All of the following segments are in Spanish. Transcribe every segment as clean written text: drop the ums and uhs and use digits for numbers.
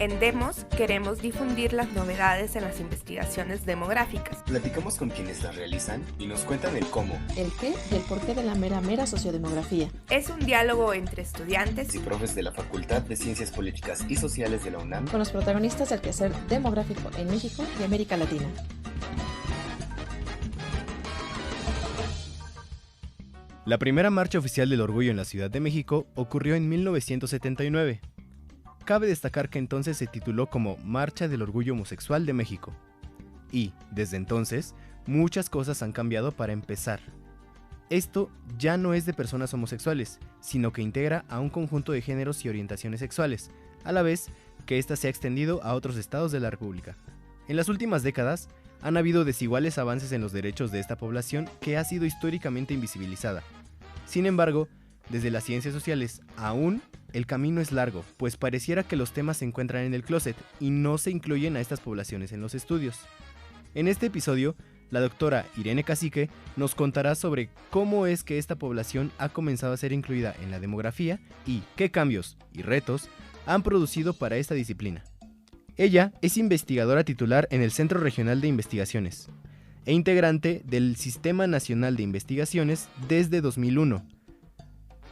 En Demos queremos difundir las novedades en las investigaciones demográficas. Platicamos con quienes las realizan y nos cuentan el cómo, el qué y el porqué de la mera sociodemografía. Es un diálogo entre estudiantes y profes de la Facultad de Ciencias Políticas y Sociales de la UNAM con los protagonistas del quehacer demográfico en México y América Latina. La primera marcha oficial del orgullo en la Ciudad de México ocurrió en 1979. Cabe destacar que entonces se tituló como Marcha del Orgullo Homosexual de México. Y, desde entonces, muchas cosas han cambiado para empezar. Esto ya no es de personas homosexuales, sino que integra a un conjunto de géneros y orientaciones sexuales, a la vez que ésta se ha extendido a otros estados de la República. En las últimas décadas, han habido desiguales avances en los derechos de esta población que ha sido históricamente invisibilizada. Sin embargo, desde las ciencias sociales, aún el camino es largo, pues pareciera que los temas se encuentran en el closet y no se incluyen a estas poblaciones en los estudios. En este episodio, la doctora Irene Cacique nos contará sobre cómo es que esta población ha comenzado a ser incluida en la demografía y qué cambios y retos han producido para esta disciplina. Ella es investigadora titular en el Centro Regional de Investigaciones e integrante del Sistema Nacional de Investigaciones desde 2001.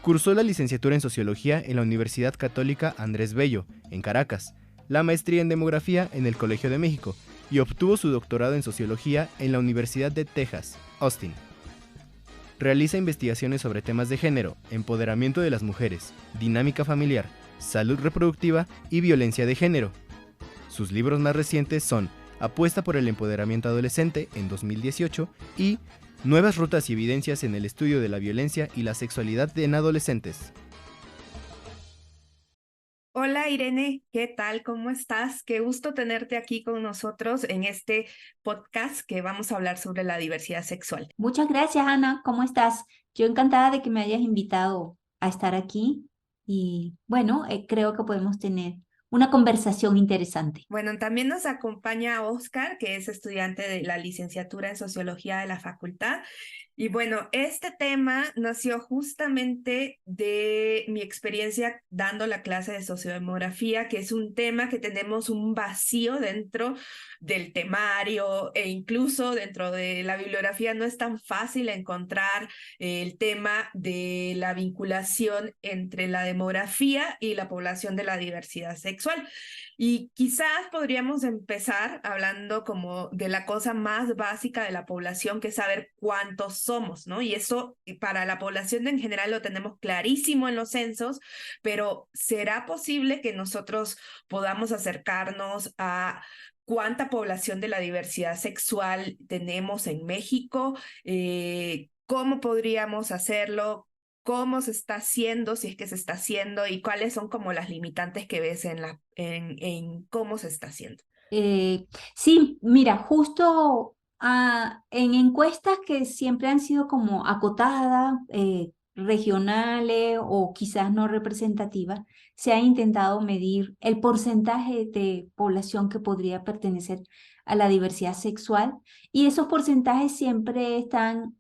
Cursó la licenciatura en Sociología en la Universidad Católica Andrés Bello, en Caracas, la maestría en Demografía en el Colegio de México y obtuvo su doctorado en Sociología en la Universidad de Texas, Austin. Realiza investigaciones sobre temas de género, empoderamiento de las mujeres, dinámica familiar, salud reproductiva y violencia de género. Sus libros más recientes son Apuesta por el empoderamiento adolescente en 2018 y Nuevas rutas y evidencias en el estudio de la violencia y la sexualidad en adolescentes. Hola Irene, ¿qué tal? ¿Cómo estás? Qué gusto tenerte aquí con nosotros en este podcast que vamos a hablar sobre la diversidad sexual. Muchas gracias, Ana. ¿Cómo estás? Yo encantada de que me hayas invitado a estar aquí y bueno, creo que podemos tener una conversación interesante. Bueno, también nos acompaña Oscar, que es estudiante de la licenciatura en Sociología de la facultad. Y bueno, este tema nació justamente de mi experiencia dando la clase de sociodemografía, que es un tema que tenemos un vacío dentro del temario e incluso dentro de la bibliografía no es tan fácil encontrar el tema de la vinculación entre la demografía y la población de la diversidad sexual. Y quizás podríamos empezar hablando como de la cosa más básica de la población, que es saber cuántos somos, ¿no? Y eso para la población en general lo tenemos clarísimo en los censos, pero ¿será posible que nosotros podamos acercarnos a cuánta población de la diversidad sexual tenemos en México? ¿Cómo podríamos hacerlo? ¿Cómo se está haciendo, si es que se está haciendo, y cuáles son como las limitantes que ves en cómo se está haciendo? Sí, mira, justo en encuestas que siempre han sido como acotadas, regionales o quizás no representativas, se ha intentado medir el porcentaje de población que podría pertenecer a la diversidad sexual y esos porcentajes siempre están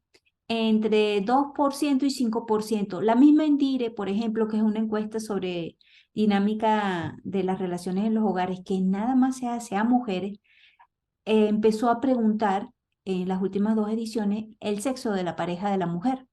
entre 2% y 5%. La misma Endire, por ejemplo, que es una encuesta sobre dinámica de las relaciones en los hogares, que nada más se hace a mujeres, empezó a preguntar en las últimas 2 ediciones el sexo de la pareja de la mujer,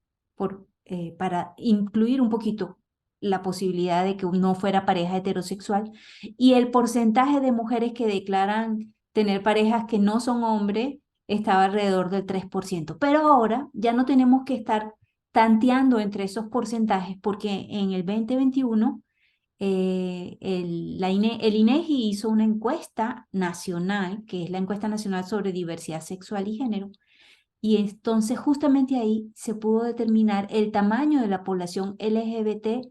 para incluir un poquito la posibilidad de que no fuera pareja heterosexual, y el porcentaje de mujeres que declaran tener parejas que no son hombres estaba alrededor del 3%. Pero ahora ya no tenemos que estar tanteando entre esos porcentajes porque en el 2021 el INEGI hizo una encuesta nacional, que es la encuesta nacional sobre diversidad sexual y género, y entonces justamente ahí se pudo determinar el tamaño de la población LGBT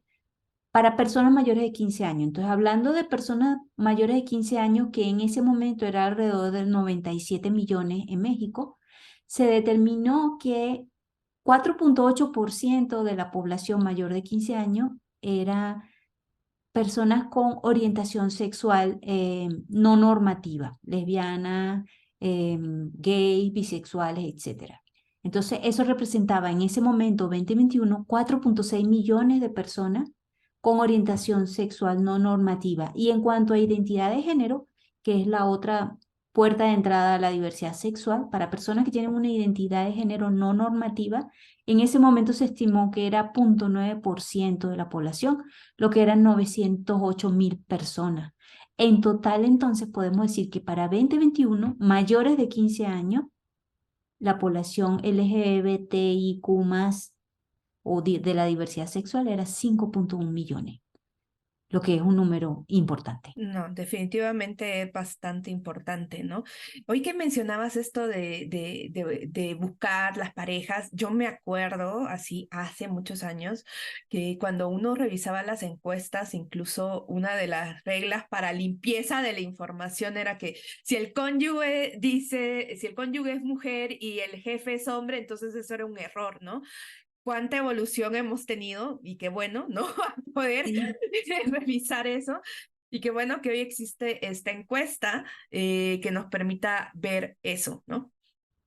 para personas mayores de 15 años. Entonces, hablando de personas mayores de 15 años, que en ese momento era alrededor de 97 millones en México, se determinó que 4.8% de la población mayor de 15 años era personas con orientación sexual no normativa, lesbiana, gay, bisexuales, etc. Entonces, eso representaba en ese momento, 2021, 4.6 millones de personas con orientación sexual no normativa. Y en cuanto a identidad de género, que es la otra puerta de entrada a la diversidad sexual, para personas que tienen una identidad de género no normativa, en ese momento se estimó que era 0.9% de la población, lo que eran 908.000 personas. En total, entonces, podemos decir que para 2021, mayores de 15 años, la población LGBTIQ+, o de la diversidad sexual era 5.1 millones, lo que es un número importante. No, definitivamente es bastante importante, ¿no? Hoy que mencionabas esto de buscar las parejas, yo me acuerdo, así hace muchos años, que cuando uno revisaba las encuestas, incluso una de las reglas para limpieza de la información era que si el cónyuge si el cónyuge es mujer y el jefe es hombre, entonces eso era un error, ¿no? Cuánta evolución hemos tenido y qué bueno, ¿no? A poder Sí. revisar eso. Y qué bueno que hoy existe esta encuesta que nos permita ver eso, ¿no?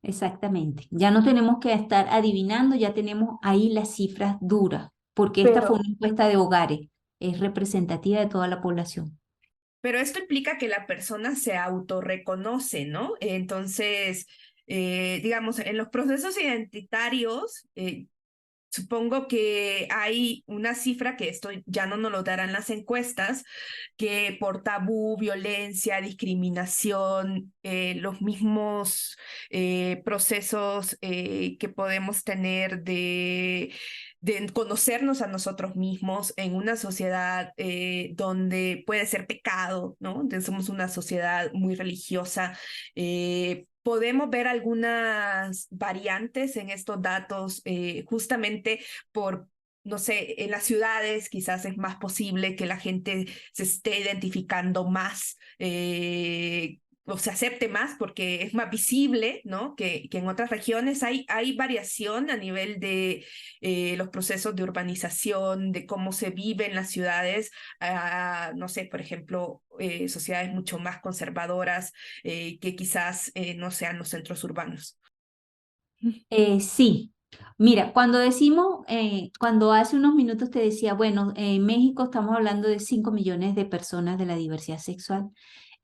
Exactamente. Ya no tenemos que estar adivinando, ya tenemos ahí las cifras duras, porque esta fue Pero, una encuesta de hogares, es representativa de toda la población. pero esto implica que la persona se autorreconoce, ¿no? Entonces, digamos, en los procesos identitarios, supongo que hay una cifra que esto ya no nos lo darán las encuestas, que por tabú, violencia, discriminación, los mismos procesos que podemos tener de conocernos a nosotros mismos en una sociedad donde puede ser pecado, ¿no? Entonces somos una sociedad muy religiosa. Podemos ver algunas variantes en estos datos justamente por, no sé, en las ciudades quizás es más posible que la gente se esté identificando más o se acepte más porque es más visible, ¿no? Que en otras regiones hay variación a nivel de los procesos de urbanización, de cómo se vive en las ciudades, no sé, por ejemplo, sociedades mucho más conservadoras que quizás no sean los centros urbanos. Sí, mira, cuando decimos, cuando hace unos minutos te decía, bueno, en México estamos hablando de 5 millones de personas de la diversidad sexual.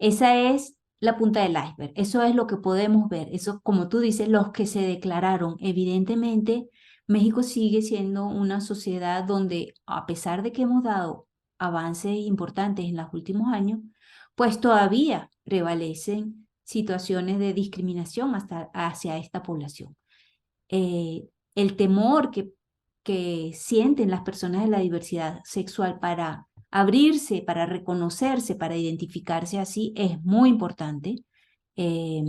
Esa es la punta del iceberg, eso es lo que podemos ver, eso como tú dices, los que se declararon. Evidentemente, México sigue siendo una sociedad donde, a pesar de que hemos dado avances importantes en los últimos años, pues todavía prevalecen situaciones de discriminación hacia esta población. El temor que sienten las personas de la diversidad sexual para abrirse, para reconocerse, para identificarse así, es muy importante. Eh,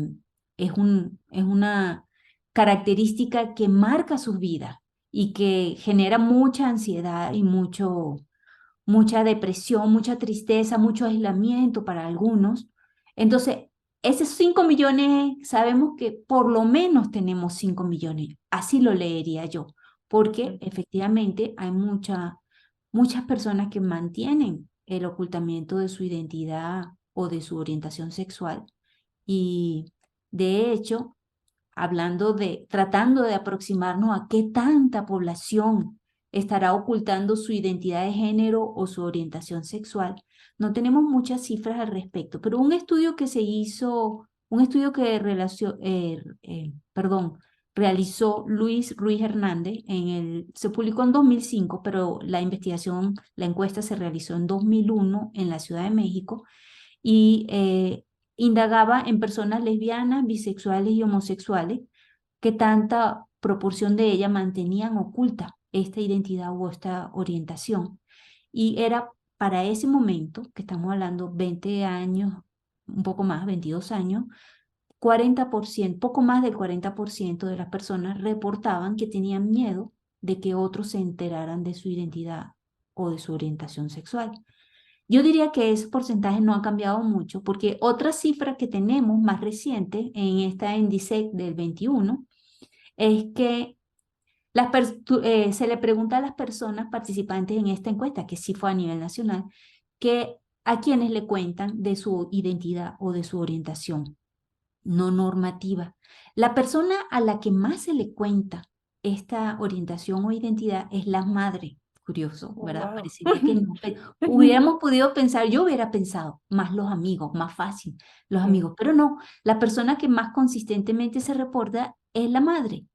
es una característica que marca sus vidas y que genera mucha ansiedad y mucha depresión, mucha tristeza, mucho aislamiento para algunos. Entonces, esos 5 millones, sabemos que por lo menos tenemos 5 millones, así lo leería yo, porque efectivamente hay muchas personas que mantienen el ocultamiento de su identidad o de su orientación sexual y de hecho, tratando de aproximarnos a qué tanta población estará ocultando su identidad de género o su orientación sexual. No tenemos muchas cifras al respecto, pero un estudio que se hizo, un estudio que realizó Luis Ruiz Hernández, se publicó en 2005, pero la investigación, la encuesta se realizó en 2001 en la Ciudad de México y indagaba en personas lesbianas, bisexuales y homosexuales qué tanta proporción de ellas mantenían oculta esta identidad o esta orientación. Y era para ese momento, que estamos hablando 20 años, un poco más, 22 años, 40%, poco más del 40% de las personas reportaban que tenían miedo de que otros se enteraran de su identidad o de su orientación sexual. Yo diría que ese porcentaje no ha cambiado mucho porque otra cifra que tenemos más reciente en esta índice del 21 es que se le pregunta a las personas participantes en esta encuesta, que sí fue a nivel nacional, que a quienes le cuentan de su identidad o de su orientación. no normativa. La persona a la que más se le cuenta esta orientación o identidad es la madre. Curioso, Oh, ¿verdad? wow. Parecería que no. Hubiéramos podido pensar, yo hubiera pensado, más los amigos, más fácil, los amigos, pero no, la persona que más consistentemente se reporta es la madre.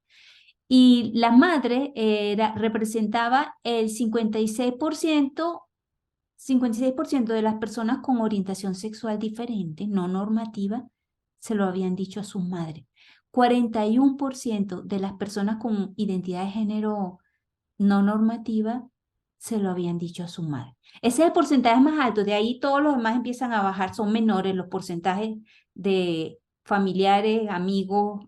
Y la madre representaba el 56% de las personas con orientación sexual diferente, no normativa, se lo habían dicho a sus madres. 41% de las personas con identidad de género no normativa se lo habían dicho a su madre. Ese es el porcentaje más alto, de ahí todos los demás empiezan a bajar, son menores los porcentajes de familiares, amigos,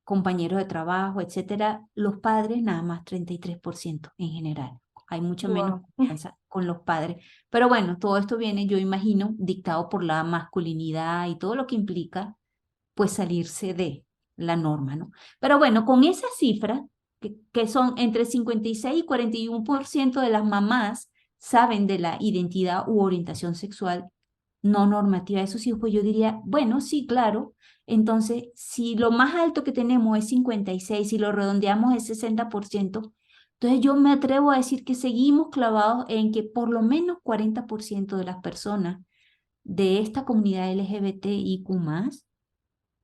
compañeros de trabajo, etcétera. Los padres nada más 33% en general. Hay mucha menos Wow. confianza con los padres. Pero bueno, todo esto viene, yo imagino, dictado por la masculinidad y todo lo que implica, pues salirse de la norma, ¿no? Pero bueno, con esas cifras, que son entre 56 y 41% de las mamás saben de la identidad u orientación sexual no normativa de sus hijos, pues yo diría, bueno, sí, claro. Entonces, si lo más alto que tenemos es 56, si lo redondeamos es 60%, entonces yo me atrevo a decir que seguimos clavados en que por lo menos 40% de las personas de esta comunidad LGBTIQ+,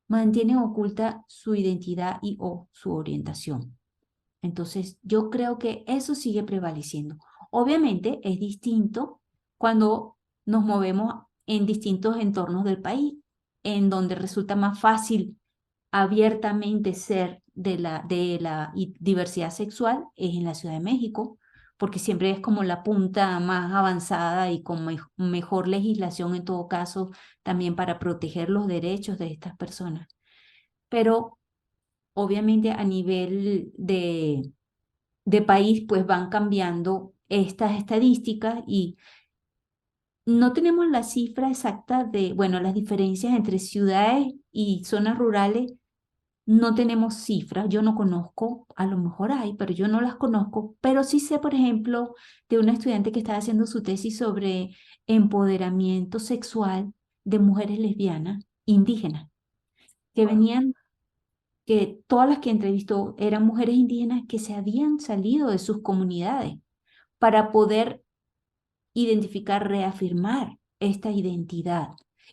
mantienen oculta su identidad y o su orientación. Entonces, yo creo que eso sigue prevaleciendo. Obviamente es distinto cuando nos movemos en distintos entornos del país, en donde resulta más fácil abiertamente ser de la diversidad sexual, es en la Ciudad de México, porque siempre es como la punta más avanzada y con mejor legislación en todo caso, también para proteger los derechos de estas personas. Pero obviamente a nivel de país, pues van cambiando estas estadísticas y no tenemos la cifra exacta de, bueno, las diferencias entre ciudades y zonas rurales, no tenemos cifras, yo no conozco, a lo mejor hay, pero yo no las conozco, pero sí sé, por ejemplo, de una estudiante que estaba haciendo su tesis sobre empoderamiento sexual de mujeres lesbianas indígenas, que Wow. venían, que todas las que entrevistó eran mujeres indígenas que se habían salido de sus comunidades para poder identificar, reafirmar esta identidad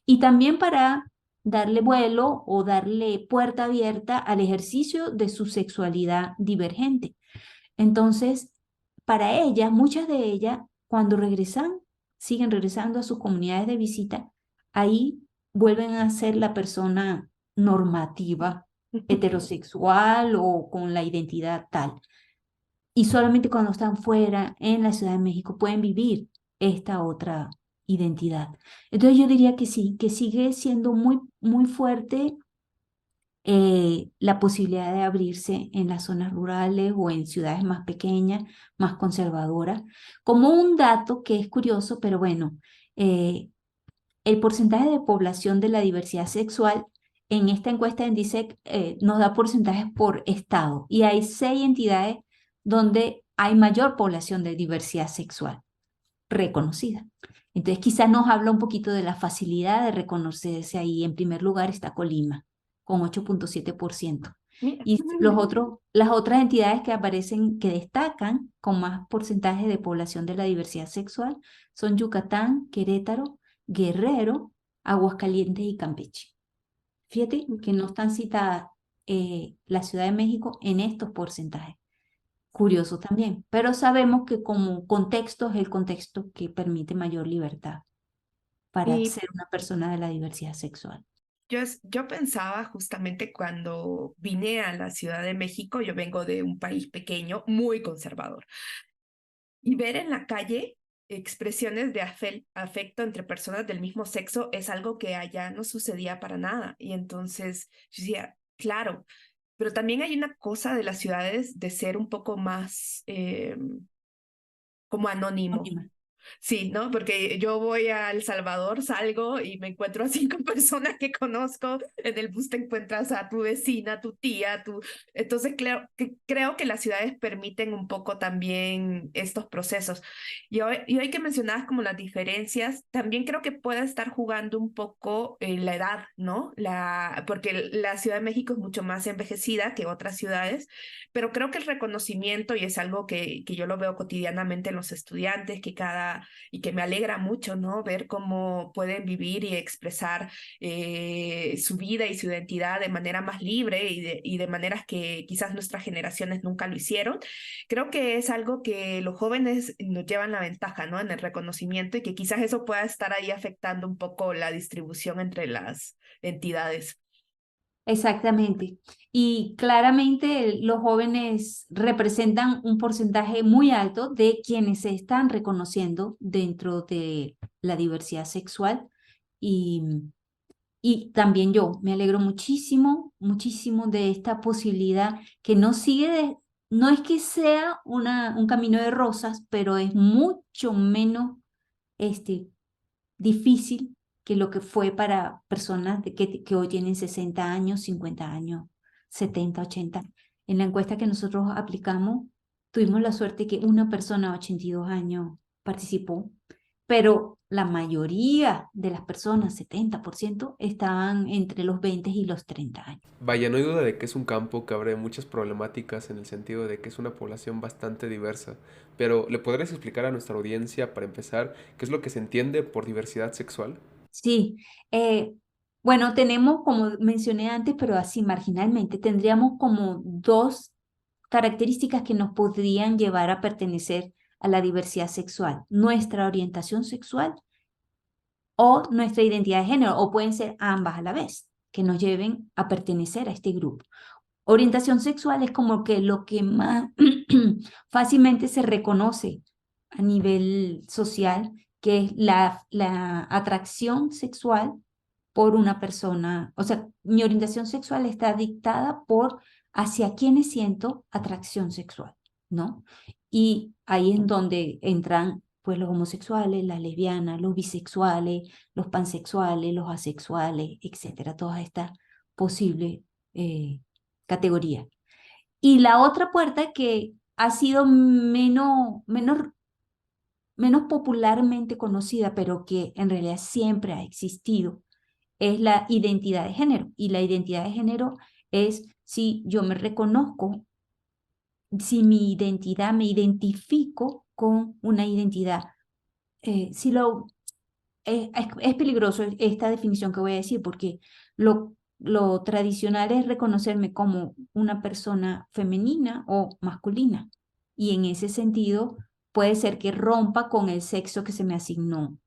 y también para darle vuelo o darle puerta abierta al ejercicio de su sexualidad divergente. Entonces, para ellas, muchas de ellas, cuando regresan, siguen regresando a sus comunidades de visita, ahí vuelven a ser la persona normativa, heterosexual o con la identidad tal. Y solamente cuando están fuera, en la Ciudad de México, pueden vivir esta otra identidad. Entonces yo diría que sí, que sigue siendo muy, muy fuerte la posibilidad de abrirse en las zonas rurales o en ciudades más pequeñas, más conservadoras. Como un dato que es curioso, pero bueno, eh, el porcentaje de población de la diversidad sexual en esta encuesta de DISEC nos da porcentajes por estado y hay 6 entidades donde hay mayor población de diversidad sexual reconocida. Entonces quizás nos habla un poquito de la facilidad de reconocerse ahí. En primer lugar está Colima, con 8.7%. Mira. Y las otras entidades que aparecen, que destacan con más porcentaje de población de la diversidad sexual son Yucatán, Querétaro, Guerrero, Aguascalientes y Campeche. Fíjate que no están citadas la Ciudad de México en estos porcentajes. Curioso también, pero sabemos que como contexto es el contexto que permite mayor libertad para Y ser una persona de la diversidad sexual. yo pensaba justamente cuando vine a la Ciudad de México, yo vengo de un país pequeño, muy conservador, y ver en la calle expresiones de afecto entre personas del mismo sexo es algo que allá no sucedía para nada. Y entonces yo decía, claro, pero también hay una cosa de las ciudades de ser un poco más como anónimo. Óptima. Sí, ¿no? Porque yo voy a El Salvador, salgo y me encuentro a 5 personas que conozco. En el bus te encuentras a tu vecina, a tu tía, tu... Entonces creo que las ciudades permiten un poco también estos procesos. Y hoy que mencionabas como las diferencias, también creo que puede estar jugando un poco la edad, ¿no? Porque la Ciudad de México es mucho más envejecida que otras ciudades, pero creo que el reconocimiento, y es algo que yo lo veo cotidianamente en los estudiantes, y que me alegra mucho, ¿no? Ver cómo pueden vivir y expresar su vida y su identidad de manera más libre y de maneras que quizás nuestras generaciones nunca lo hicieron. Creo que es algo que los jóvenes nos llevan la ventaja, ¿no? En el reconocimiento, y que quizás eso pueda estar ahí afectando un poco la distribución entre las entidades. Exactamente. Y claramente los jóvenes representan un porcentaje muy alto de quienes se están reconociendo dentro de la diversidad sexual. Y, y también yo me alegro muchísimo, muchísimo de esta posibilidad que no sigue no es que sea un camino de rosas, pero es mucho menos este, difícil que lo que fue para personas que hoy tienen 60 años, 50 años, 70, 80. En la encuesta que nosotros aplicamos, tuvimos la suerte que una persona de 82 años participó, pero la mayoría de las personas, 70%, estaban entre los 20 y los 30 años. Vaya, no hay duda de que es un campo que abre muchas problemáticas en el sentido de que es una población bastante diversa, pero ¿le podrías explicar a nuestra audiencia, para empezar, qué es lo que se entiende por diversidad sexual? Sí, bueno, tenemos, como mencioné antes, pero así marginalmente, tendríamos como dos características que nos podrían llevar a pertenecer a la diversidad sexual: nuestra orientación sexual o nuestra identidad de género, o pueden ser ambas a la vez, que nos lleven a pertenecer a este grupo. Orientación sexual es como que lo que más fácilmente se reconoce a nivel social, que es la atracción sexual por una persona. O sea, mi orientación sexual está dictada por hacia quienes siento atracción sexual, ¿no? Y ahí es donde entran pues los homosexuales, las lesbianas, los bisexuales, los pansexuales, los asexuales, etcétera, todas estas posibles categorías. Y la otra puerta que ha sido menos popularmente conocida, pero que en realidad siempre ha existido, es la identidad de género. Y la identidad de género es si yo me reconozco, si mi identidad, me identifico con una identidad. Si lo, es peligroso esta definición que voy a decir, porque lo tradicional es reconocerme como una persona femenina o masculina. Y en ese sentido puede ser que rompa con el sexo que se me asignó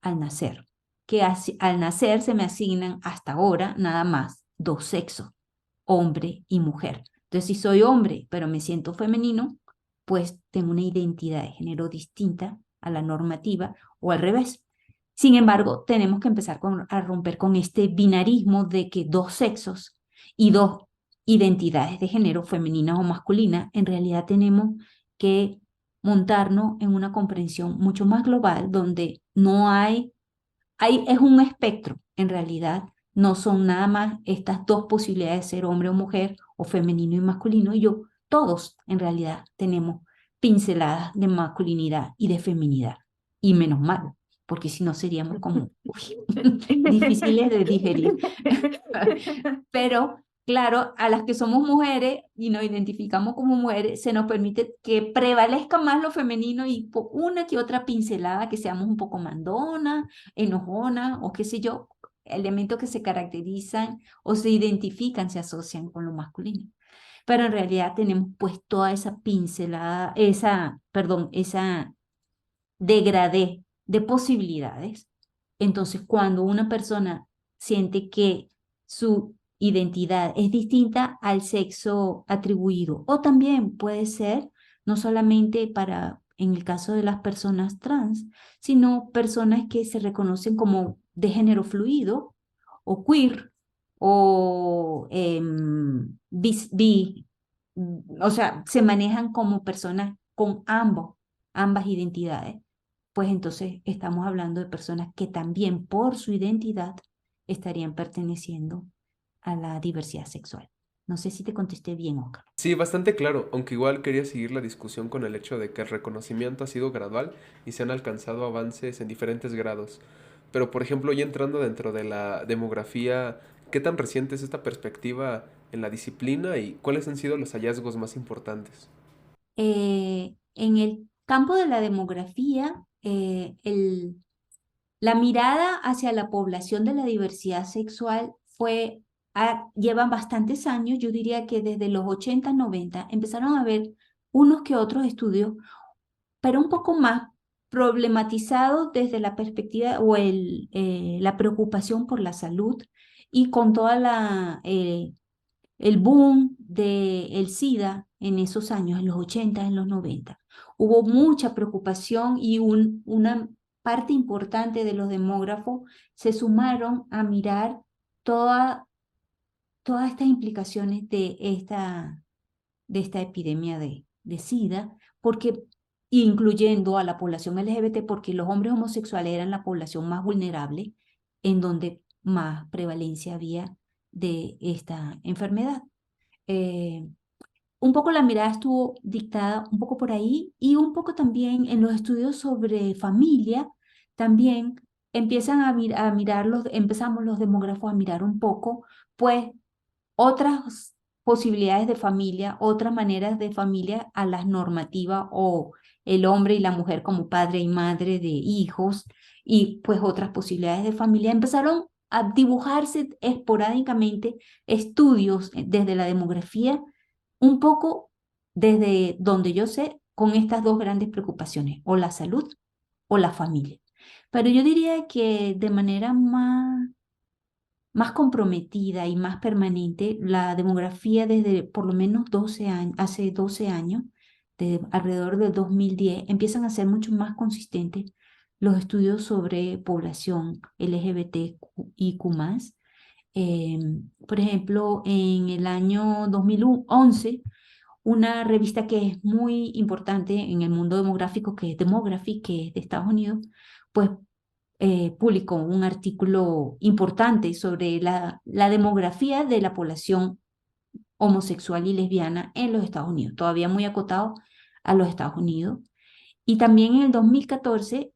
al nacer, que al nacer se me asignan hasta ahora nada más dos sexos, hombre y mujer. Entonces, si soy hombre, pero me siento femenino, pues tengo una identidad de género distinta a la normativa, o al revés. Sin embargo, tenemos que empezar a romper con este binarismo de que dos sexos y dos identidades de género, femeninas o masculinas. En realidad tenemos que montarnos en una comprensión mucho más global, donde no es un espectro, en realidad. No son nada más estas dos posibilidades de ser hombre o mujer, o femenino y masculino. Y todos en realidad tenemos pinceladas de masculinidad y de feminidad. Y menos mal, porque si no seríamos como difíciles de digerir. Pero claro, a las que somos mujeres y nos identificamos como mujeres, se nos permite que prevalezca más lo femenino, y por una que otra pincelada que seamos un poco mandonas, enojonas, o qué sé yo, elementos que se caracterizan o se identifican, se asocian con lo masculino. Pero en realidad tenemos pues toda esa pincelada, esa degradé de posibilidades. Entonces, cuando una persona siente que su identidad es distinta al sexo atribuido, o también puede ser no solamente en el caso de las personas trans, sino personas que se reconocen como de género fluido o queer, o o sea, se manejan como personas con ambas identidades. pues entonces estamos hablando de personas que también por su identidad estarían perteneciendo a la diversidad sexual. No sé si te contesté bien, Oscar. Sí, bastante claro, aunque igual quería seguir la discusión con el hecho de que el reconocimiento ha sido gradual y se han alcanzado avances en diferentes grados. Pero, por ejemplo, ya entrando dentro de la demografía, ¿qué tan reciente es esta perspectiva en la disciplina y cuáles han sido los hallazgos más importantes? En el campo de la demografía, la mirada hacia la población de la diversidad sexual llevan bastantes años, yo diría que desde los 80, 90, empezaron a haber unos que otros estudios, pero un poco más problematizados desde la perspectiva o la preocupación por la salud y con toda el boom del SIDA en esos años, en los 80, en los 90. Hubo mucha preocupación y una parte importante de los demógrafos se sumaron a mirar todas estas implicaciones de esta epidemia de SIDA, porque, incluyendo a la población LGBT, porque los hombres homosexuales eran la población más vulnerable, en donde más prevalencia había de esta enfermedad. Eh, un poco la mirada estuvo dictada un poco por ahí y un poco también en los estudios sobre familia, también empezamos los demógrafos a mirar un poco, pues otras posibilidades de familia, otras maneras de familia a las normativas o el hombre y la mujer como padre y madre de hijos y pues otras posibilidades de familia. Empezaron a dibujarse esporádicamente estudios desde la demografía, un poco desde donde yo sé, con estas dos grandes preocupaciones, o la salud o la familia. Pero yo diría que de manera más comprometida y más permanente, la demografía desde por lo menos 12 años, hace 12 años, de alrededor del 2010, empiezan a ser mucho más consistentes los estudios sobre población LGBTIQ+. Por ejemplo, en el año 2011, una revista que es muy importante en el mundo demográfico, que es Demography, que es de Estados Unidos, pues publicó un artículo importante sobre la demografía de la población homosexual y lesbiana en los Estados Unidos, todavía muy acotado a los Estados Unidos. Y también en el 2014,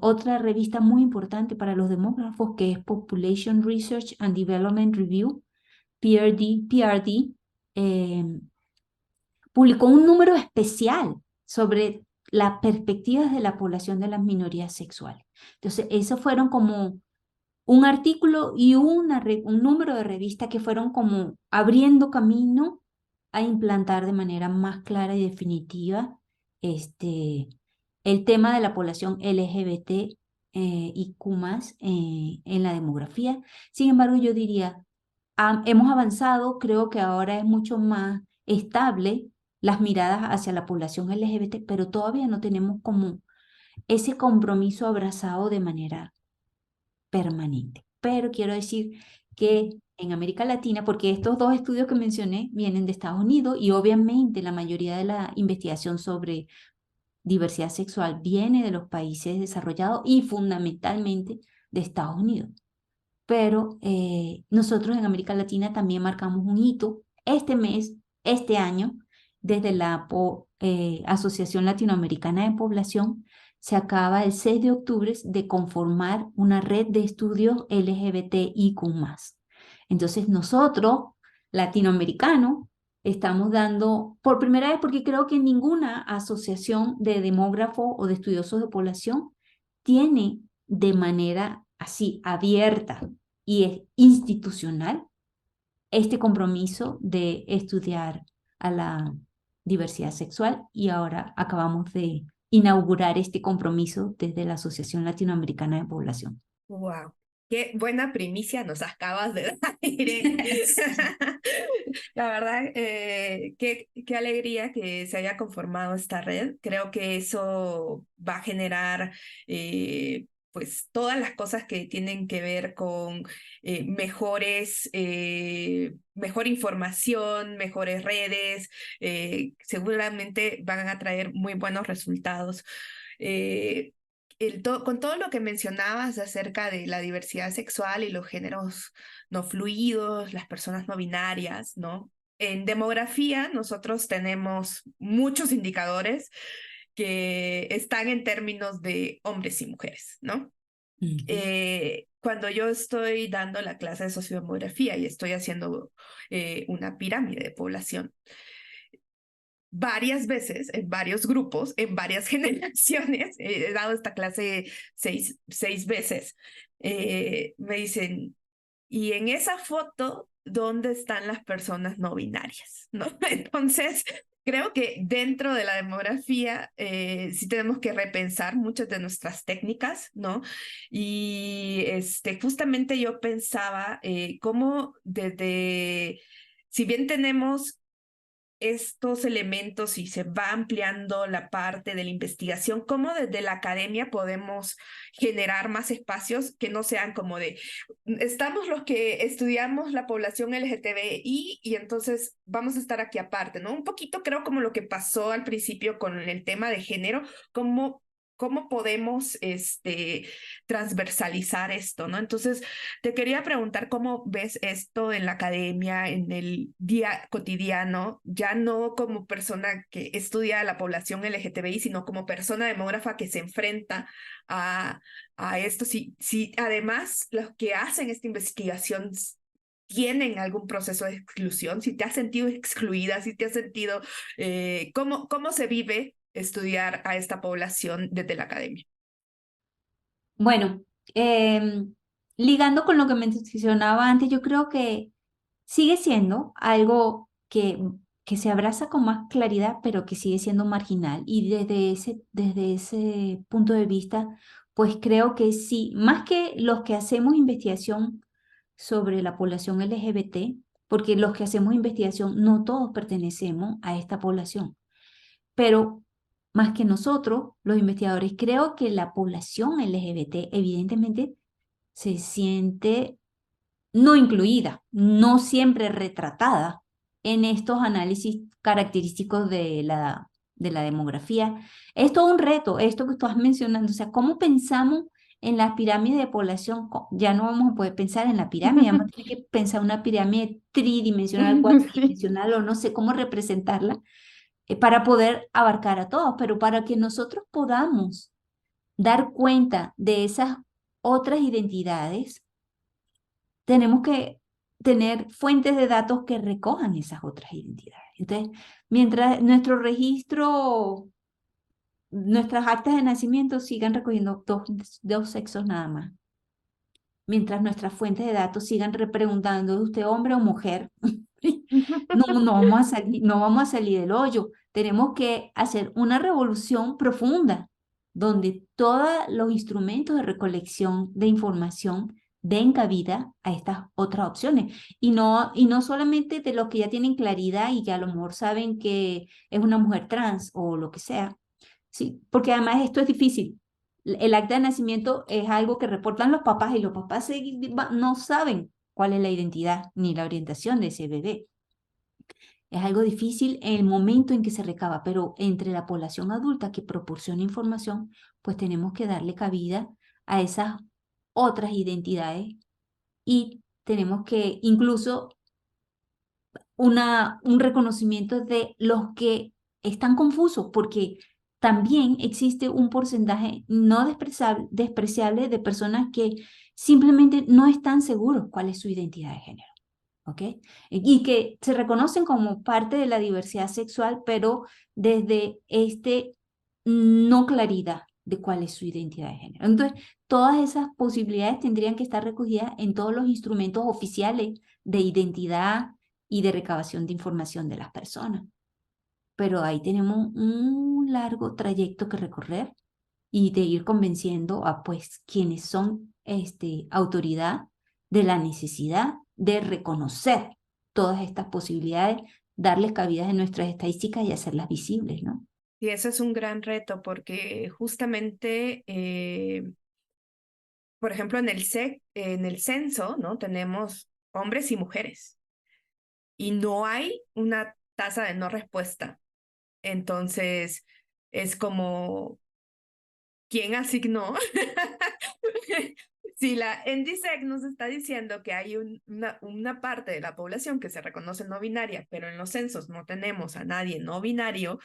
otra revista muy importante para los demógrafos, que es Population Research and Development Review, PRD, publicó un número especial sobre las perspectivas de la población de las minorías sexuales. Entonces, esos fueron como un artículo y un número de revistas que fueron como abriendo camino a implantar de manera más clara y definitiva el tema de la población LGBT y Q+, en la demografía. Sin embargo, yo diría, hemos avanzado, creo que ahora es mucho más estable las miradas hacia la población LGBT, pero todavía no tenemos como ese compromiso abrazado de manera permanente. Pero quiero decir que en América Latina, porque estos dos estudios que mencioné vienen de Estados Unidos y obviamente la mayoría de la investigación sobre diversidad sexual viene de los países desarrollados y fundamentalmente de Estados Unidos. Pero nosotros en América Latina también marcamos un hito este mes, este año, desde la Asociación Latinoamericana de Población. Se acaba el 6 de octubre de conformar una red de estudios LGBTIQ+. Entonces nosotros, latinoamericanos, estamos dando, por primera vez, porque creo que ninguna asociación de demógrafos o de estudiosos de población tiene de manera así abierta y institucional este compromiso de estudiar a la diversidad sexual, y ahora acabamos de inaugurar este compromiso desde la Asociación Latinoamericana de Población. Wow, qué buena primicia nos acabas de dar, Irene. La verdad, qué alegría que se haya conformado esta red. Creo que eso va a generar pues todas las cosas que tienen que ver con mejor información, mejores redes, seguramente van a traer muy buenos resultados. con todo lo que mencionabas acerca de la diversidad sexual y los géneros no fluidos, las personas no binarias, ¿no? En demografía nosotros tenemos muchos indicadores que están en términos de hombres y mujeres, ¿no? Cuando yo estoy dando la clase de sociodemografía y estoy haciendo una pirámide de población, varias veces, en varios grupos, en varias generaciones, he dado esta clase seis veces, me dicen, y en esa foto, ¿dónde están las personas no binarias? ¿No? Entonces, creo que dentro de la demografía sí tenemos que repensar muchas de nuestras técnicas, ¿no? Y justamente yo pensaba cómo desde, si bien tenemos estos elementos y se va ampliando la parte de la investigación, cómo desde la academia podemos generar más espacios que no sean como de, estamos los que estudiamos la población LGTBI y entonces vamos a estar aquí aparte, ¿no? Un poquito creo como lo que pasó al principio con el tema de género, cómo podemos transversalizar esto, ¿no? Entonces, te quería preguntar cómo ves esto en la academia, en el día cotidiano, ya no como persona que estudia la población LGTBI, sino como persona demógrafa que se enfrenta a esto. Si además los que hacen esta investigación tienen algún proceso de exclusión, si te has sentido excluida, si te has sentido, ¿cómo se vive estudiar a esta población desde la academia? Bueno, ligando con lo que mencionaba antes, yo creo que sigue siendo algo que se abraza con más claridad, pero que sigue siendo marginal. Y desde ese punto de vista, pues creo que sí, más que los que hacemos investigación sobre la población LGBT, porque los que hacemos investigación no todos pertenecemos a esta población, pero más que nosotros, los investigadores, creo que la población LGBT evidentemente se siente no incluida, no siempre retratada en estos análisis característicos de la demografía. Es todo un reto, esto que estás mencionando, o sea, ¿cómo pensamos en las pirámides de población? Ya no vamos a poder pensar en la pirámide, vamos a tener que pensar una pirámide tridimensional, cuatridimensional, o no sé cómo representarla, para poder abarcar a todos, pero para que nosotros podamos dar cuenta de esas otras identidades, tenemos que tener fuentes de datos que recojan esas otras identidades. Entonces, mientras nuestro registro, nuestras actas de nacimiento sigan recogiendo dos sexos nada más, mientras nuestras fuentes de datos sigan repreguntando, ¿es usted hombre o mujer? No vamos a salir del hoyo. Tenemos que hacer una revolución profunda donde todos los instrumentos de recolección de información den cabida a estas otras opciones. Y no solamente de los que ya tienen claridad y que a lo mejor saben que es una mujer trans o lo que sea. Sí, porque además esto es difícil. El acta de nacimiento es algo que reportan los papás y los papás no saben cuál es la identidad ni la orientación de ese bebé. Es algo difícil en el momento en que se recaba, pero entre la población adulta que proporciona información, pues tenemos que darle cabida a esas otras identidades y tenemos que incluso un reconocimiento de los que están confusos, porque también existe un porcentaje no despreciable de personas que simplemente no están seguros cuál es su identidad de género. ¿Ok? Y que se reconocen como parte de la diversidad sexual, pero desde no claridad de cuál es su identidad de género. Entonces, todas esas posibilidades tendrían que estar recogidas en todos los instrumentos oficiales de identidad y de recabación de información de las personas. Pero ahí tenemos un largo trayecto que recorrer y de ir convenciendo a pues quienes son autoridad de la necesidad de reconocer todas estas posibilidades, darles cabida en nuestras estadísticas y hacerlas visibles, ¿no? Y eso es un gran reto porque justamente, por ejemplo, en el censo, ¿no? Tenemos hombres y mujeres y no hay una tasa de no respuesta. Entonces, es como quién asignó. Si la NDICEC nos está diciendo que hay una parte de la población que se reconoce no binaria, pero en los censos no tenemos a nadie no binario,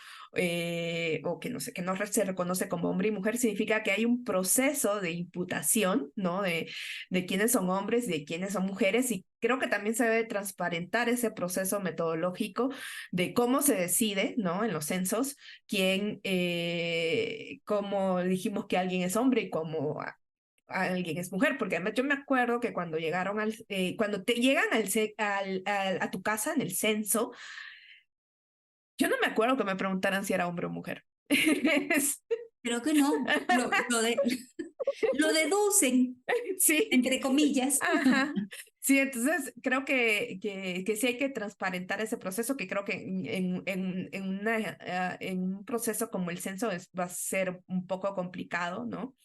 o que no sé, que no se reconoce como hombre y mujer, significa que hay un proceso de imputación, ¿no? De quiénes son hombres y de quiénes son mujeres, y creo que también se debe transparentar ese proceso metodológico de cómo se decide, ¿no? En los censos, quién, cómo dijimos que alguien es hombre y cómo alguien es mujer, porque además yo me acuerdo que cuando llegaron cuando te llegan a tu casa en el censo, yo no me acuerdo que me preguntaran si era hombre o mujer. Creo que no, lo deducen, Sí, entre comillas. ajá. Sí, entonces creo que sí hay que transparentar ese proceso, que creo que en un proceso como el censo va a ser un poco complicado, ¿no?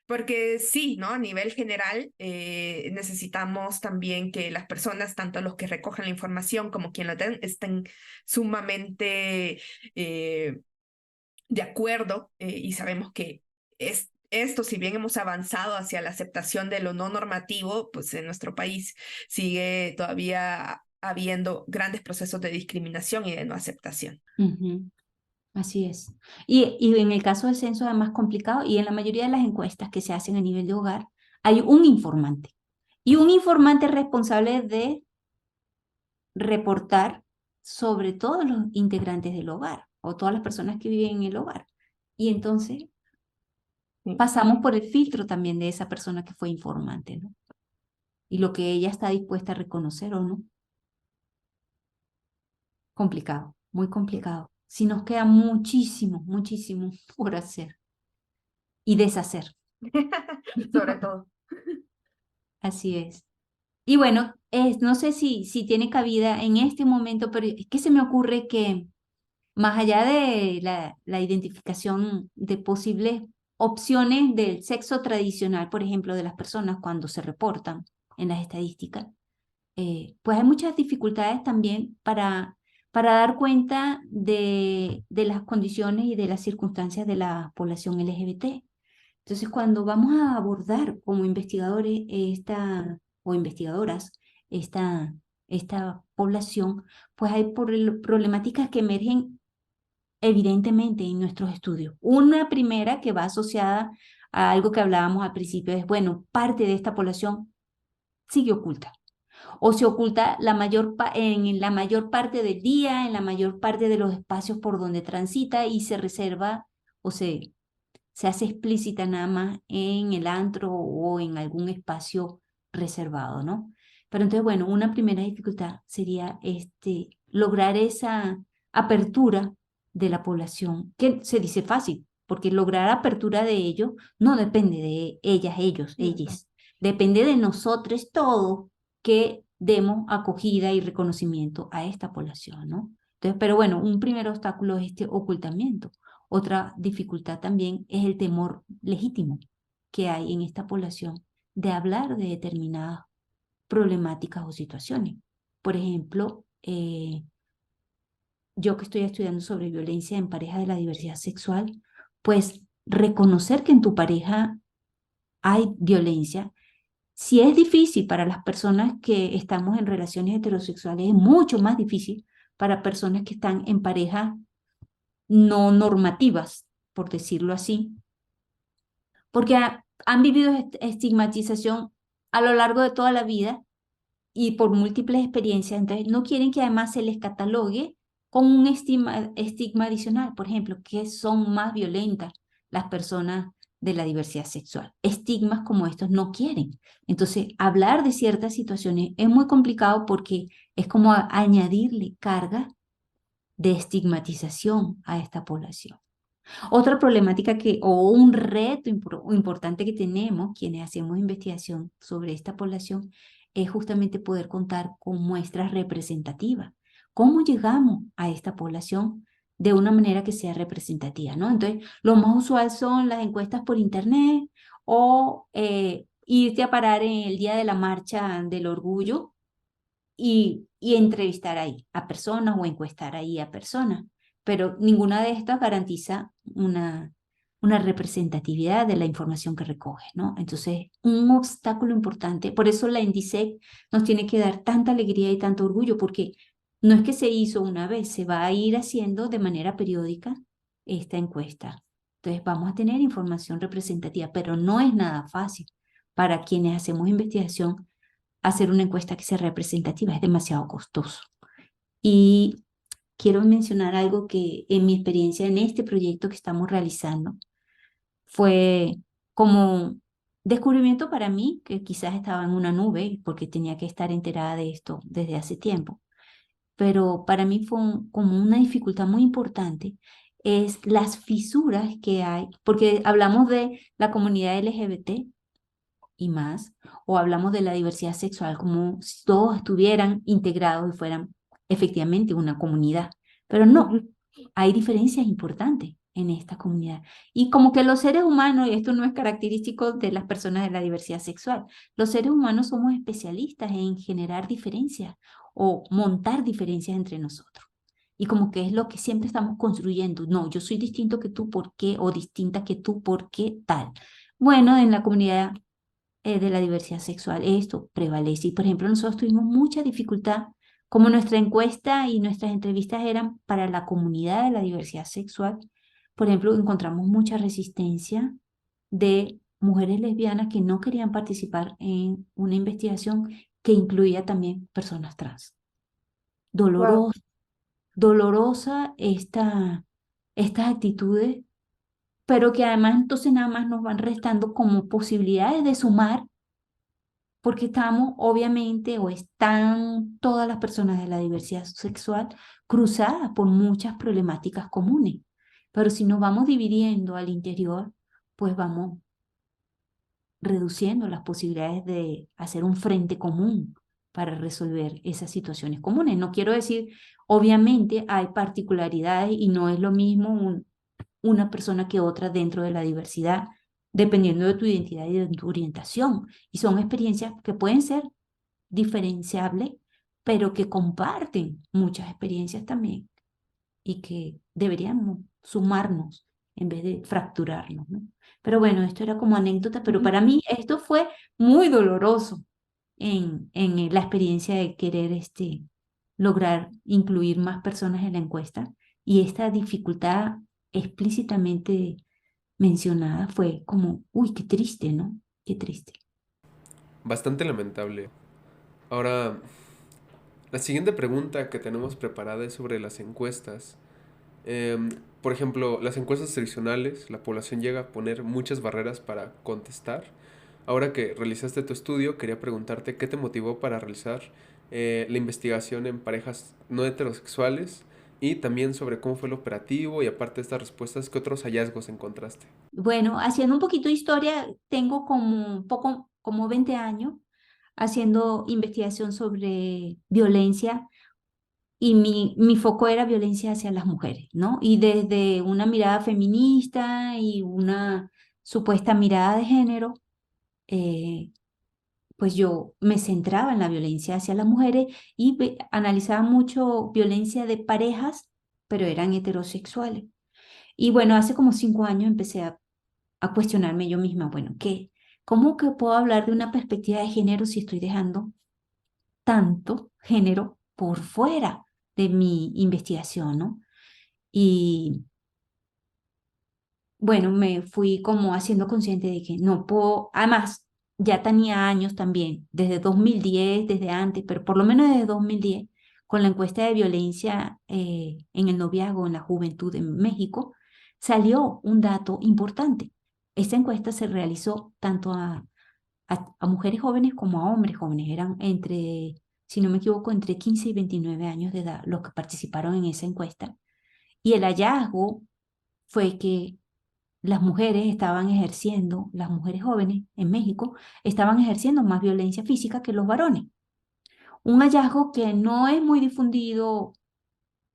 Porque sí, ¿no? A nivel general, necesitamos también que las personas, tanto los que recogen la información como quien la den, estén sumamente de acuerdo, y sabemos que esto, si bien hemos avanzado hacia la aceptación de lo no normativo, pues en nuestro país sigue todavía habiendo grandes procesos de discriminación y de no aceptación. Ujú, así es. Y en el caso del censo es más complicado, y en la mayoría de las encuestas que se hacen a nivel de hogar hay un informante. Y un informante responsable de reportar sobre todos los integrantes del hogar o todas las personas que viven en el hogar. Y entonces Sí. pasamos por el filtro también de esa persona que fue informante, ¿no? Y lo que ella está dispuesta a reconocer o no. Complicado, muy complicado. Sí nos queda muchísimo, muchísimo por hacer y deshacer. Sobre todo. Así es. Y bueno, no sé si tiene cabida en este momento, pero es que se me ocurre que más allá de la identificación de posibles opciones del sexo tradicional, por ejemplo, de las personas cuando se reportan en las estadísticas, pues hay muchas dificultades también para dar cuenta de las condiciones y de las circunstancias de la población LGBT. Entonces, cuando vamos a abordar como investigadores o investigadoras esta, esta población, pues hay problemáticas que emergen evidentemente en nuestros estudios. Una primera que va asociada a algo que hablábamos al principio es, bueno, parte de esta población sigue oculta o se oculta en la mayor parte del día, en la mayor parte de los espacios por donde transita y se reserva o se hace explícita nada más en el antro o en algún espacio reservado, ¿no? Pero entonces, bueno, una primera dificultad sería lograr esa apertura de la población, que se dice fácil, porque lograr apertura de ellos no depende de ellas, ellos, ellas. Depende de nosotros todos que demos acogida y reconocimiento a esta población, ¿no? Entonces, pero bueno, un primer obstáculo es este ocultamiento. Otra dificultad también es el temor legítimo que hay en esta población de hablar de determinadas problemáticas o situaciones. Por ejemplo, yo que estoy estudiando sobre violencia en pareja de la diversidad sexual, pues reconocer que en tu pareja hay violencia. Si es difícil para las personas que estamos en relaciones heterosexuales, es mucho más difícil para personas que están en parejas no normativas, por decirlo así, porque han vivido estigmatización a lo largo de toda la vida y por múltiples experiencias, entonces no quieren que además se les catalogue con un estigma adicional, por ejemplo, que son más violentas las personas de la diversidad sexual. Estigmas como estos no quieren. Entonces, hablar de ciertas situaciones es muy complicado porque es como añadirle carga de estigmatización a esta población. Otra problemática o un reto importante que tenemos quienes hacemos investigación sobre esta población es justamente poder contar con muestras representativas. ¿Cómo llegamos a esta población de una manera que sea representativa, ¿no? Entonces, lo más usual son las encuestas por internet o irte a parar en el día de la marcha del orgullo y entrevistar ahí a personas o encuestar ahí a personas, pero ninguna de estas garantiza una representatividad de la información que recoge, ¿no? Entonces, un obstáculo importante, por eso la INDISEC nos tiene que dar tanta alegría y tanto orgullo, porque no es que se hizo una vez, se va a ir haciendo de manera periódica esta encuesta. Entonces, vamos a tener información representativa, pero no es nada fácil para quienes hacemos investigación hacer una encuesta que sea representativa, es demasiado costoso. Y quiero mencionar algo que en mi experiencia en este proyecto que estamos realizando fue como descubrimiento para mí, que quizás estaba en una nube porque tenía que estar enterada de esto desde hace tiempo, pero para mí fue como una dificultad muy importante, es las fisuras que hay, porque hablamos de la comunidad LGBT y más, o hablamos de la diversidad sexual como si todos estuvieran integrados y fueran efectivamente una comunidad, pero no, hay diferencias importantes en esta comunidad. Y como que los seres humanos, y esto no es característico de las personas de la diversidad sexual, los seres humanos somos especialistas en generar diferencias o montar diferencias entre nosotros. Y como que es lo que siempre estamos construyendo. No, yo soy distinto que tú, ¿por qué? O distinta que tú, ¿por qué? Tal. Bueno, en la comunidad de la diversidad sexual esto prevalece. Y por ejemplo, nosotros tuvimos mucha dificultad, como nuestra encuesta y nuestras entrevistas eran para la comunidad de la diversidad sexual. Por ejemplo, encontramos mucha resistencia de mujeres lesbianas que no querían participar en una investigación que incluía también personas trans. Dolorosa estas actitudes, pero que además entonces nada más nos van restando como posibilidades de sumar, porque estamos obviamente o están todas las personas de la diversidad sexual cruzadas por muchas problemáticas comunes. Pero si nos vamos dividiendo al interior, pues vamos reduciendo las posibilidades de hacer un frente común para resolver esas situaciones comunes. No quiero decir, obviamente hay particularidades y no es lo mismo una persona que otra dentro de la diversidad, dependiendo de tu identidad y de tu orientación. Y son experiencias que pueden ser diferenciables, pero que comparten muchas experiencias también y que deberíamos sumarnos en vez de fracturarnos, ¿no? Pero bueno, esto era como anécdota, pero para mí esto fue muy doloroso en la experiencia de querer lograr incluir más personas en la encuesta, y esta dificultad explícitamente mencionada fue como, uy, qué triste, ¿no? Qué triste. Bastante lamentable. Ahora, la siguiente pregunta que tenemos preparada es sobre las encuestas. Por ejemplo, las encuestas tradicionales, la población llega a poner muchas barreras para contestar. Ahora que realizaste tu estudio, quería preguntarte qué te motivó para realizar la investigación en parejas no heterosexuales y también sobre cómo fue el operativo y aparte de estas respuestas, ¿qué otros hallazgos encontraste? Bueno, haciendo un poquito de historia, tengo como 20 años haciendo investigación sobre violencia, y mi foco era violencia hacia las mujeres, ¿no? Y desde una mirada feminista y una supuesta mirada de género, pues yo me centraba en la violencia hacia las mujeres y analizaba mucho violencia de parejas, pero eran heterosexuales. Y bueno, hace como 5 años empecé a cuestionarme yo misma, bueno, ¿cómo que puedo hablar de una perspectiva de género si estoy dejando tanto género por fuera de mi investigación, ¿no? Y bueno, me fui como haciendo consciente de que no puedo, además, ya tenía años también, desde 2010, desde antes, pero por lo menos desde 2010, con la encuesta de violencia en el noviazgo, en la juventud en México, salió un dato importante. Esta encuesta se realizó tanto a mujeres jóvenes como a hombres jóvenes. Eran entre, si no me equivoco, entre 15 y 29 años de edad los que participaron en esa encuesta. Y el hallazgo fue que las mujeres jóvenes en México, estaban ejerciendo más violencia física que los varones. Un hallazgo que no es muy difundido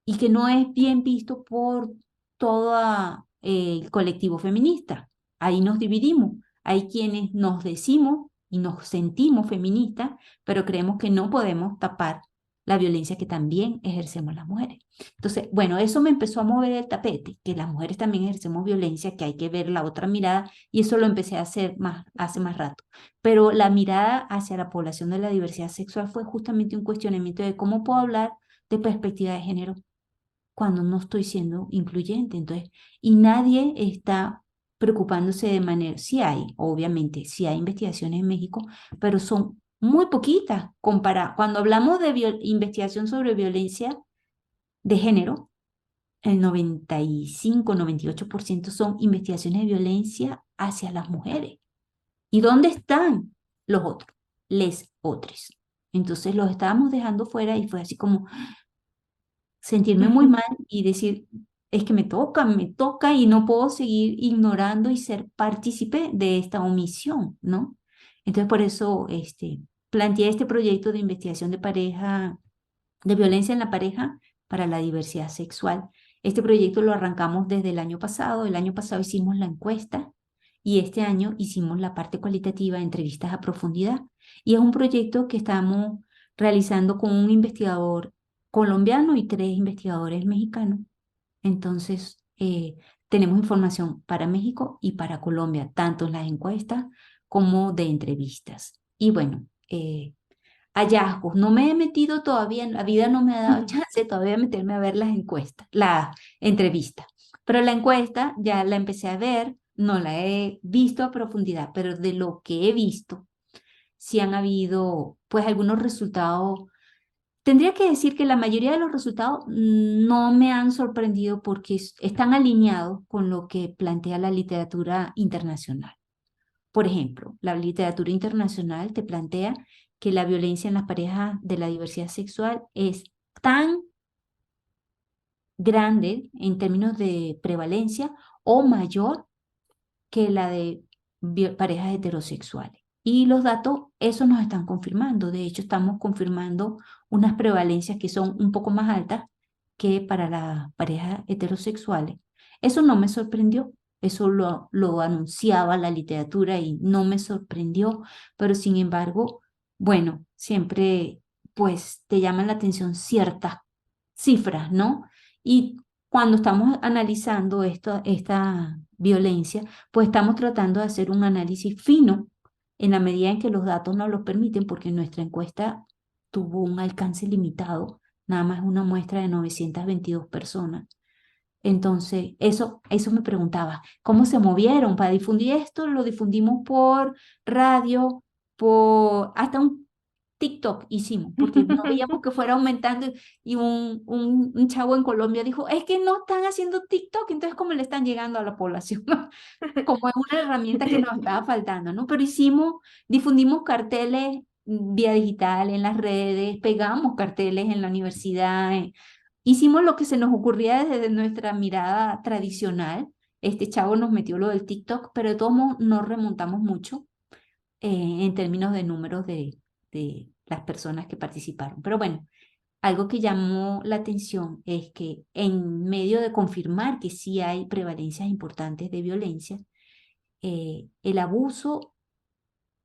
y que no es bien visto por todo el colectivo feminista. Ahí nos dividimos. Hay quienes nos decimos y nos sentimos feministas, pero creemos que no podemos tapar la violencia que también ejercemos las mujeres. Entonces, bueno, eso me empezó a mover el tapete, que las mujeres también ejercemos violencia, que hay que ver la otra mirada, y eso lo empecé a hacer hace más rato. Pero la mirada hacia la población de la diversidad sexual fue justamente un cuestionamiento de cómo puedo hablar de perspectiva de género cuando no estoy siendo incluyente. Entonces, y nadie está preocupándose de manera, sí hay, obviamente, sí hay investigaciones en México, pero son muy poquitas comparadas. Cuando hablamos de investigación sobre violencia de género, el 95-98% son investigaciones de violencia hacia las mujeres. ¿Y dónde están los otros? Les otros. Entonces los estábamos dejando fuera y fue así como sentirme muy mal y decir, es que me toca y no puedo seguir ignorando y ser partícipe de esta omisión, ¿no? Entonces por eso planteé este proyecto de investigación de pareja, de violencia en la pareja para la diversidad sexual. Este proyecto lo arrancamos desde el año pasado. El año pasado hicimos la encuesta y este año hicimos la parte cualitativa, entrevistas a profundidad. Y es un proyecto que estamos realizando con un investigador colombiano y 3 investigadores mexicanos. Entonces, tenemos información para México y para Colombia, tanto en las encuestas como de entrevistas. Y bueno, hallazgos. No me he metido todavía, la vida no me ha dado chance todavía de meterme a ver las encuestas, la entrevista. Pero la encuesta ya la empecé a ver, no la he visto a profundidad, pero de lo que he visto, sí han habido pues algunos resultados. Tendría que decir que la mayoría de los resultados no me han sorprendido porque están alineados con lo que plantea la literatura internacional. Por ejemplo, la literatura internacional te plantea que la violencia en las parejas de la diversidad sexual es tan grande en términos de prevalencia o mayor que la de parejas heterosexuales. Y los datos, eso nos están confirmando. De hecho, estamos confirmando unas prevalencias que son un poco más altas que para las parejas heterosexuales. Eso no me sorprendió. Eso lo anunciaba la literatura y no me sorprendió. Pero sin embargo, bueno, siempre pues te llaman la atención ciertas cifras, ¿no? Y cuando estamos analizando esta violencia, pues estamos tratando de hacer un análisis fino en la medida en que los datos nos lo permiten, porque nuestra encuesta tuvo un alcance limitado, nada más una muestra de 922 personas. Entonces, eso me preguntaba, ¿cómo se movieron para difundir esto? Lo difundimos por radio, hasta un TikTok hicimos, porque no veíamos que fuera aumentando y un chavo en Colombia dijo, es que no están haciendo TikTok, entonces ¿cómo le están llegando a la población? Como es una herramienta que nos estaba faltando, ¿no? Pero difundimos carteles vía digital en las redes, pegamos carteles en la universidad, hicimos lo que se nos ocurría desde nuestra mirada tradicional. Este chavo nos metió lo del TikTok, pero de todos modos no remontamos mucho en términos de números de las personas que participaron. Pero bueno, algo que llamó la atención es que en medio de confirmar que sí hay prevalencias importantes de violencia, el abuso,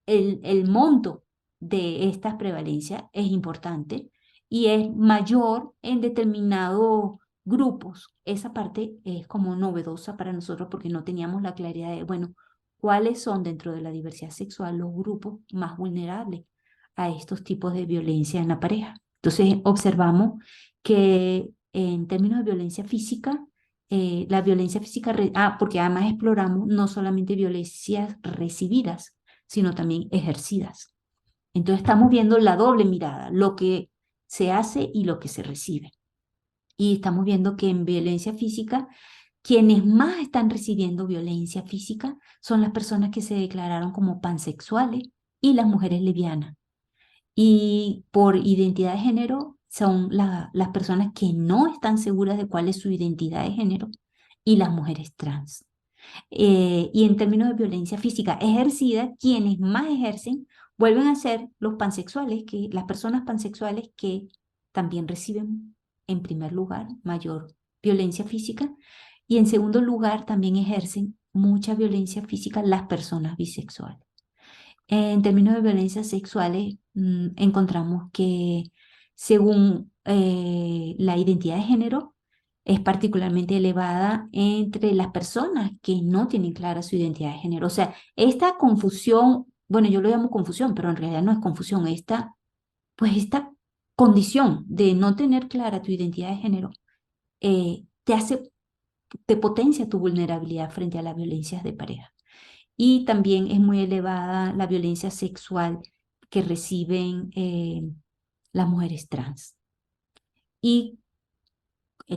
el monto de estas prevalencias es importante y es mayor en determinados grupos. Esa parte es como novedosa para nosotros porque no teníamos la claridad de, bueno, cuáles son dentro de la diversidad sexual los grupos más vulnerables a estos tipos de violencia en la pareja. Entonces observamos que en términos de violencia física, la violencia física, porque además exploramos no solamente violencias recibidas, sino también ejercidas. Entonces estamos viendo la doble mirada, lo que se hace y lo que se recibe. Y estamos viendo que en violencia física, quienes más están recibiendo violencia física son las personas que se declararon como pansexuales y las mujeres lesbianas. Y por identidad de género son las personas que no están seguras de cuál es su identidad de género y las mujeres trans. Y en términos de violencia física ejercida, quienes más ejercen vuelven a ser los pansexuales, las personas pansexuales que también reciben en primer lugar mayor violencia física y en segundo lugar también ejercen mucha violencia física las personas bisexuales. En términos de violencias sexuales, encontramos que Según la identidad de género, es particularmente elevada entre las personas que no tienen clara su identidad de género. O sea, esta confusión, bueno, yo lo llamo confusión, pero en realidad no es confusión, esta condición de no tener clara tu identidad de género te potencia tu vulnerabilidad frente a las violencias de pareja. Y también es muy elevada la violencia sexual que reciben las mujeres trans. Y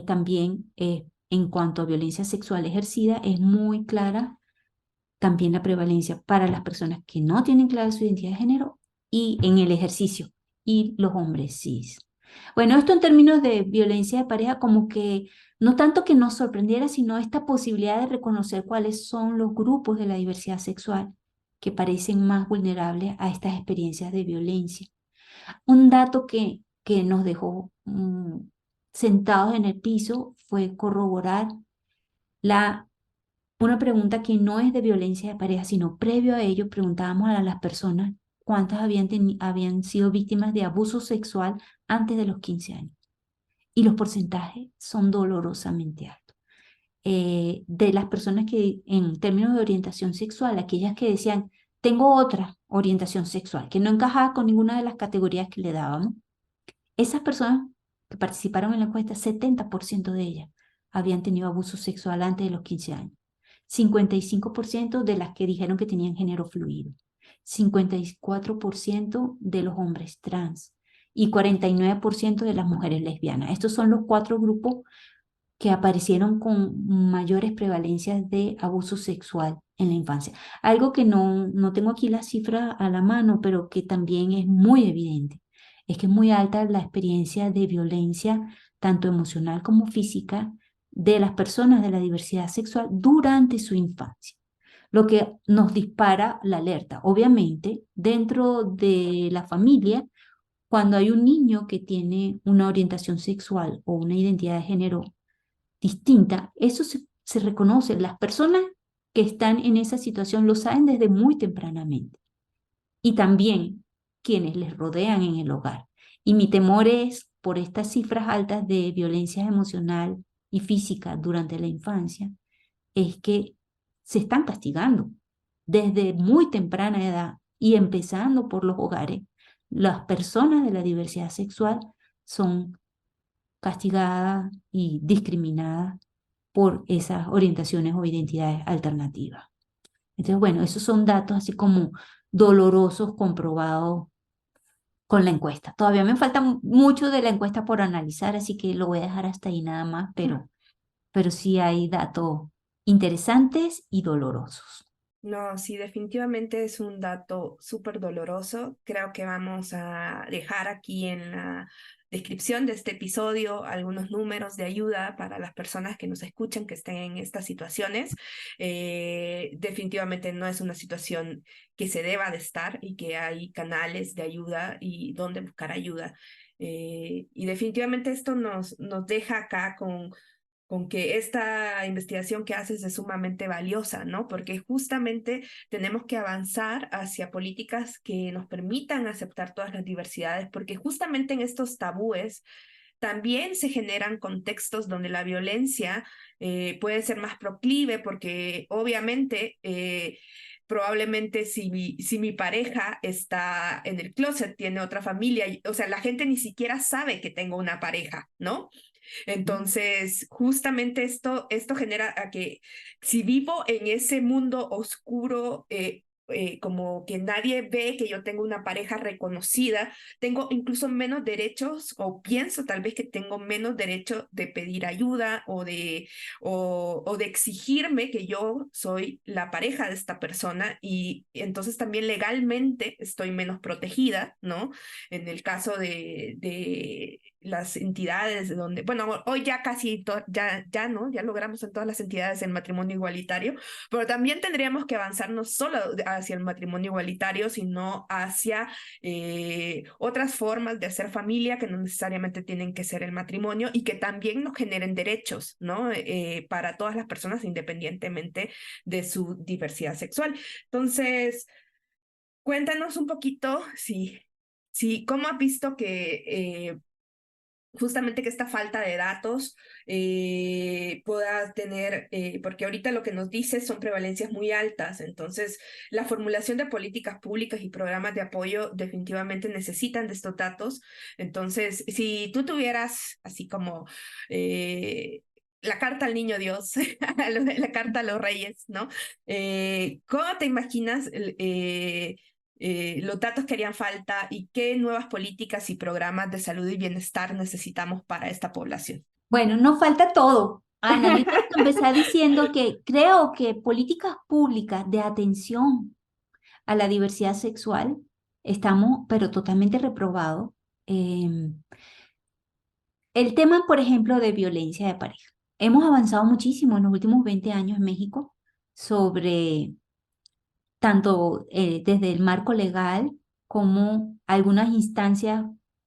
también en cuanto a violencia sexual ejercida, es muy clara también la prevalencia para las personas que no tienen clara su identidad de género y en el ejercicio, y los hombres cis. Bueno, esto en términos de violencia de pareja, como que no tanto que nos sorprendiera, sino esta posibilidad de reconocer cuáles son los grupos de la diversidad sexual que parecen más vulnerables a estas experiencias de violencia. Un dato que nos dejó sentados en el piso fue corroborar una pregunta que no es de violencia de pareja, sino previo a ello preguntábamos a las personas cuántas habían sido víctimas de abuso sexual antes de los 15 años. Y los porcentajes son dolorosamente altos. De las personas que en términos de orientación sexual, aquellas que decían, tengo otra orientación sexual, que no encajaba con ninguna de las categorías que le dábamos, esas personas que participaron en la encuesta, 70% de ellas habían tenido abuso sexual antes de los 15 años. 55% de las que dijeron que tenían género fluido. 54% de los hombres trans y 49% de las mujeres lesbianas. Estos son los 4 grupos que aparecieron con mayores prevalencias de abuso sexual en la infancia. Algo que no tengo aquí la cifra a la mano, pero que también es muy evidente, es que es muy alta la experiencia de violencia, tanto emocional como física, de las personas de la diversidad sexual durante su infancia, lo que nos dispara la alerta. Obviamente, dentro de la familia, cuando hay un niño que tiene una orientación sexual o una identidad de género distinta, eso se reconoce. Las personas que están en esa situación lo saben desde muy tempranamente. Y también quienes les rodean en el hogar. Y mi temor es, por estas cifras altas de violencia emocional y física durante la infancia, es que se están castigando desde muy temprana edad y empezando por los hogares. Las personas de la diversidad sexual son castigadas y discriminadas por esas orientaciones o identidades alternativas. Entonces, bueno, esos son datos así como dolorosos comprobados con la encuesta. Todavía me falta mucho de la encuesta por analizar, así que lo voy a dejar hasta ahí nada más, pero sí hay datos interesantes y dolorosos. No, sí, definitivamente es un dato súper doloroso. Creo que vamos a dejar aquí en la descripción de este episodio algunos números de ayuda para las personas que nos escuchan que estén en estas situaciones. Definitivamente no es una situación que se deba de estar y que hay canales de ayuda y dónde buscar ayuda. Y definitivamente esto nos deja acá con que esta investigación que haces es sumamente valiosa, ¿no? Porque justamente tenemos que avanzar hacia políticas que nos permitan aceptar todas las diversidades, porque justamente en estos tabúes también se generan contextos donde la violencia puede ser más proclive, porque obviamente probablemente si mi pareja está en el closet, tiene otra familia, o sea, la gente ni siquiera sabe que tengo una pareja, ¿no? Entonces, justamente esto genera a que si vivo en ese mundo oscuro, como que nadie ve que yo tengo una pareja reconocida, tengo incluso menos derechos o pienso tal vez que tengo menos derecho de pedir ayuda o de exigirme que yo soy la pareja de esta persona y entonces también legalmente estoy menos protegida, ¿no? En el caso de las entidades de donde, bueno, hoy ya casi, ya, ¿no? Ya logramos en todas las entidades el matrimonio igualitario, pero también tendríamos que avanzar no solo hacia el matrimonio igualitario, sino hacia otras formas de hacer familia que no necesariamente tienen que ser el matrimonio y que también nos generen derechos, ¿no? Para todas las personas independientemente de su diversidad sexual. Entonces, cuéntanos un poquito, sí, ¿cómo has visto que justamente que esta falta de datos pueda tener, porque ahorita lo que nos dice son prevalencias muy altas, entonces la formulación de políticas públicas y programas de apoyo definitivamente necesitan de estos datos. Entonces, si tú tuvieras así como la carta al niño Dios, la carta a los reyes, ¿no? ¿Cómo te imaginas los datos que harían falta y qué nuevas políticas y programas de salud y bienestar necesitamos para esta población? Bueno, nos falta todo. Ana, yo quiero empezar diciendo que creo que políticas públicas de atención a la diversidad sexual estamos, pero totalmente reprobados. El tema, por ejemplo, de violencia de pareja. Hemos avanzado muchísimo en los últimos 20 años en México sobre tanto desde el marco legal como algunas instancias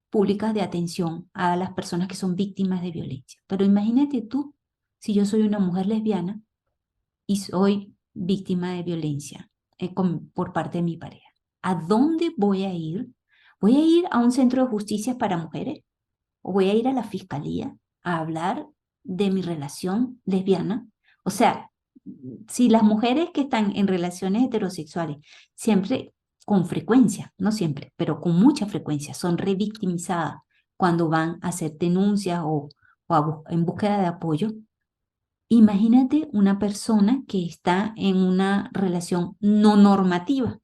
públicas de atención a las personas que son víctimas de violencia. Pero imagínate tú, si yo soy una mujer lesbiana y soy víctima de violencia por parte de mi pareja, ¿a dónde voy a ir? ¿Voy a ir a un centro de justicia para mujeres? ¿O voy a ir a la fiscalía a hablar de mi relación lesbiana? O sea, si las mujeres que están en relaciones heterosexuales siempre, con frecuencia, no siempre, pero con mucha frecuencia, son revictimizadas cuando van a hacer denuncias en búsqueda de apoyo, imagínate una persona que está en una relación no normativa.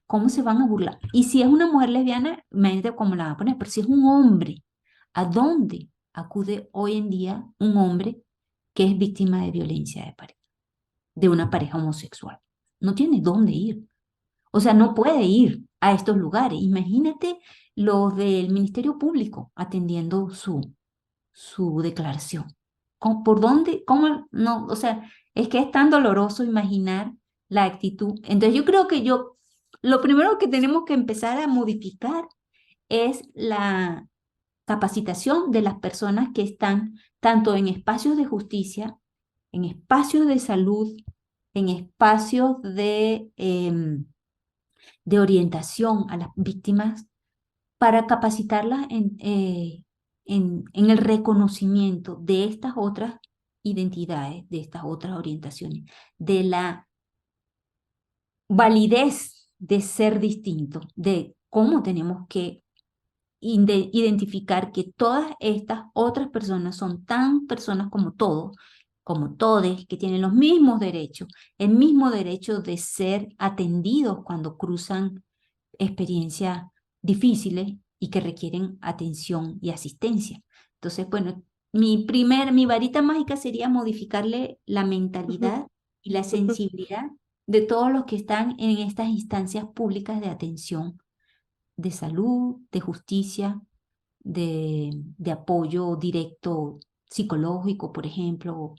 ¿Cómo se van a burlar? Y si es una mujer lesbiana, imagínate cómo la van a poner. Pero si es un hombre, ¿a dónde acude hoy en día un hombre que es víctima de violencia de pareja, de una pareja homosexual? No tiene dónde ir. O sea, no puede ir a estos lugares. Imagínate los del Ministerio Público atendiendo su declaración. ¿Por dónde? ¿Cómo? No, o sea, es que es tan doloroso imaginar la actitud. Entonces yo creo que lo primero que tenemos que empezar a modificar es la capacitación de las personas que están tanto en espacios de justicia, en espacios de salud, en espacios de orientación a las víctimas, para capacitarlas en el reconocimiento de estas otras identidades, de estas otras orientaciones, de la validez de ser distinto, de cómo tenemos que identificar que todas estas otras personas son tan personas como todos, como todes, que tienen los mismos derechos, el mismo derecho de ser atendidos cuando cruzan experiencias difíciles y que requieren atención y asistencia. Entonces, bueno, mi varita mágica sería modificarle la mentalidad y la sensibilidad de todos los que están en estas instancias públicas de atención, de salud, de justicia, de apoyo directo psicológico, por ejemplo,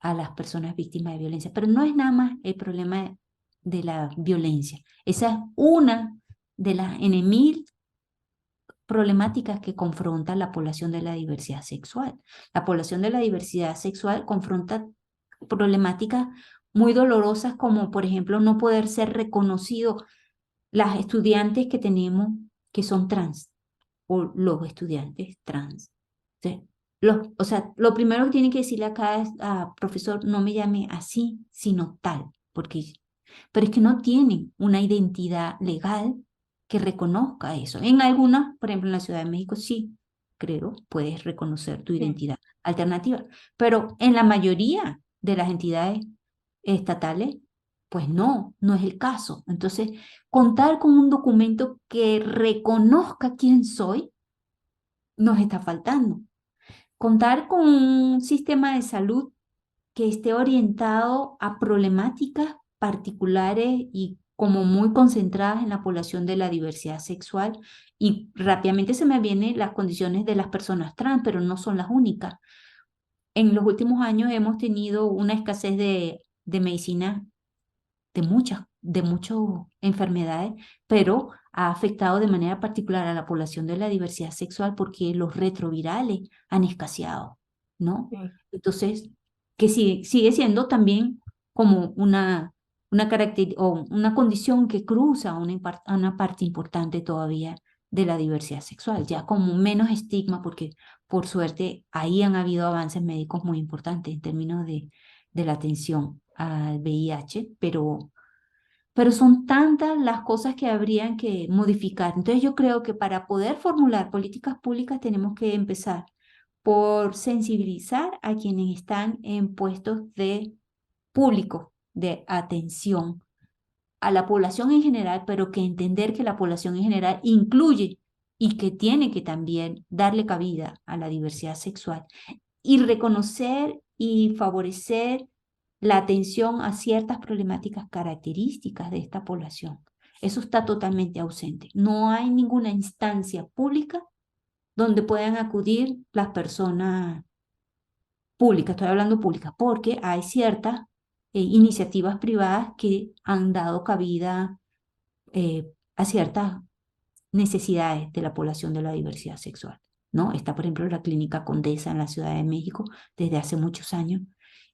a las personas víctimas de violencia. Pero no es nada más el problema de la violencia. Esa es una de las mil problemáticas que confronta la población de la diversidad sexual. La población de la diversidad sexual confronta problemáticas muy dolorosas como, por ejemplo, no poder ser reconocido las estudiantes que tenemos que son trans o los estudiantes trans. O sea, lo primero que tiene que decirle acá es, profesor, no me llame así, sino tal, pero es que no tienen una identidad legal que reconozca eso. En algunas, por ejemplo, en la Ciudad de México, sí, creo, puedes reconocer tu identidad alternativa, pero en la mayoría de las entidades estatales, pues no es el caso. Entonces, contar con un documento que reconozca quién soy nos está faltando. Contar con un sistema de salud que esté orientado a problemáticas particulares y como muy concentradas en la población de la diversidad sexual. Y rápidamente se me vienen las condiciones de las personas trans, pero no son las únicas. En los últimos años hemos tenido una escasez de medicina de muchas enfermedades, pero ha afectado de manera particular a la población de la diversidad sexual porque los retrovirales han escaseado, ¿no? Sí. Entonces, que sigue siendo también como una condición que cruza una parte importante todavía de la diversidad sexual, ya como menos estigma, porque por suerte ahí han habido avances médicos muy importantes en términos de la atención al VIH, pero son tantas las cosas que habrían que modificar. Entonces yo creo que para poder formular políticas públicas tenemos que empezar por sensibilizar a quienes están en puestos de público, de atención a la población en general, pero que entender que la población en general incluye y que tiene que también darle cabida a la diversidad sexual y reconocer y favorecer la atención a ciertas problemáticas características de esta población. Eso está totalmente ausente. No hay ninguna instancia pública donde puedan acudir las personas públicas, estoy hablando públicas, porque hay ciertas iniciativas privadas que han dado cabida a ciertas necesidades de la población de la diversidad sexual, ¿no? Está, por ejemplo, la Clínica Condesa en la Ciudad de México desde hace muchos años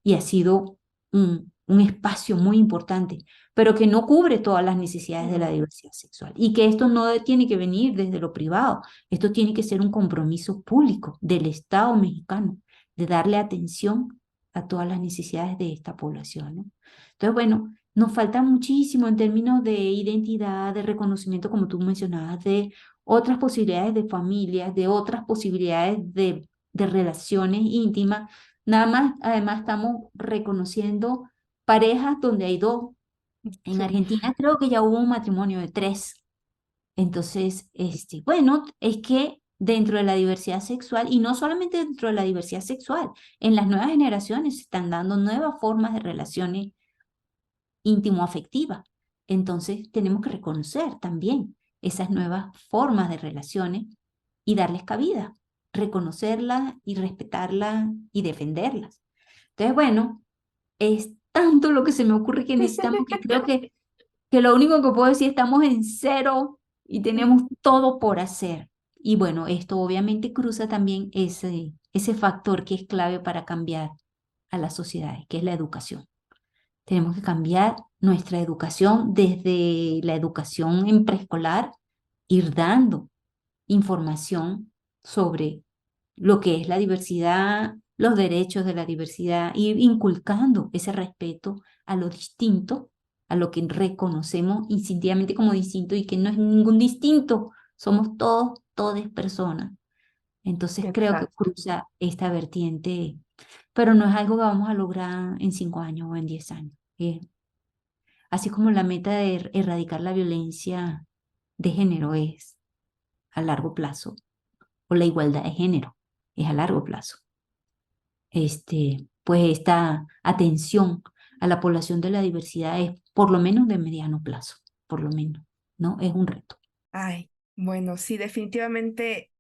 y ha sido un espacio muy importante, pero que no cubre todas las necesidades de la diversidad sexual y que esto no tiene que venir desde lo privado, esto tiene que ser un compromiso público del Estado mexicano de darle atención a todas las necesidades de esta población, ¿no? Entonces, bueno, nos falta muchísimo en términos de identidad, de reconocimiento, como tú mencionabas, de otras posibilidades de familias, de otras posibilidades de relaciones íntimas. Nada más, además, estamos reconociendo parejas donde hay dos. En Sí. Argentina creo que ya hubo un matrimonio de 3. Entonces, bueno, es que dentro de la diversidad sexual, y no solamente dentro de la diversidad sexual, en las nuevas generaciones se están dando nuevas formas de relaciones íntimo-afectivas. Entonces, tenemos que reconocer también esas nuevas formas de relaciones y darles cabida, reconocerlas y respetarlas y defenderlas. Entonces, bueno, es tanto lo que se me ocurre que necesitamos que creo que lo único que puedo decir, estamos en cero y tenemos todo por hacer. Y bueno, esto obviamente cruza también ese factor que es clave para cambiar a las sociedades, que es la educación. Tenemos que cambiar nuestra educación desde la educación en preescolar, ir dando información sobre lo que es la diversidad, los derechos de la diversidad, ir inculcando ese respeto a lo distinto, a lo que reconocemos instintivamente como distinto y que no es ningún distinto, somos todos, todas personas. Entonces creo que Exacto. cruza esta vertiente, pero no es algo que vamos a lograr en 5 años o en 10 años. Así como la meta de erradicar la violencia de género es a largo plazo, o la igualdad de género es a largo plazo. Pues esta atención a la población de la diversidad es por lo menos de mediano plazo, por lo menos, ¿no? Es un reto. Ay, bueno, sí, definitivamente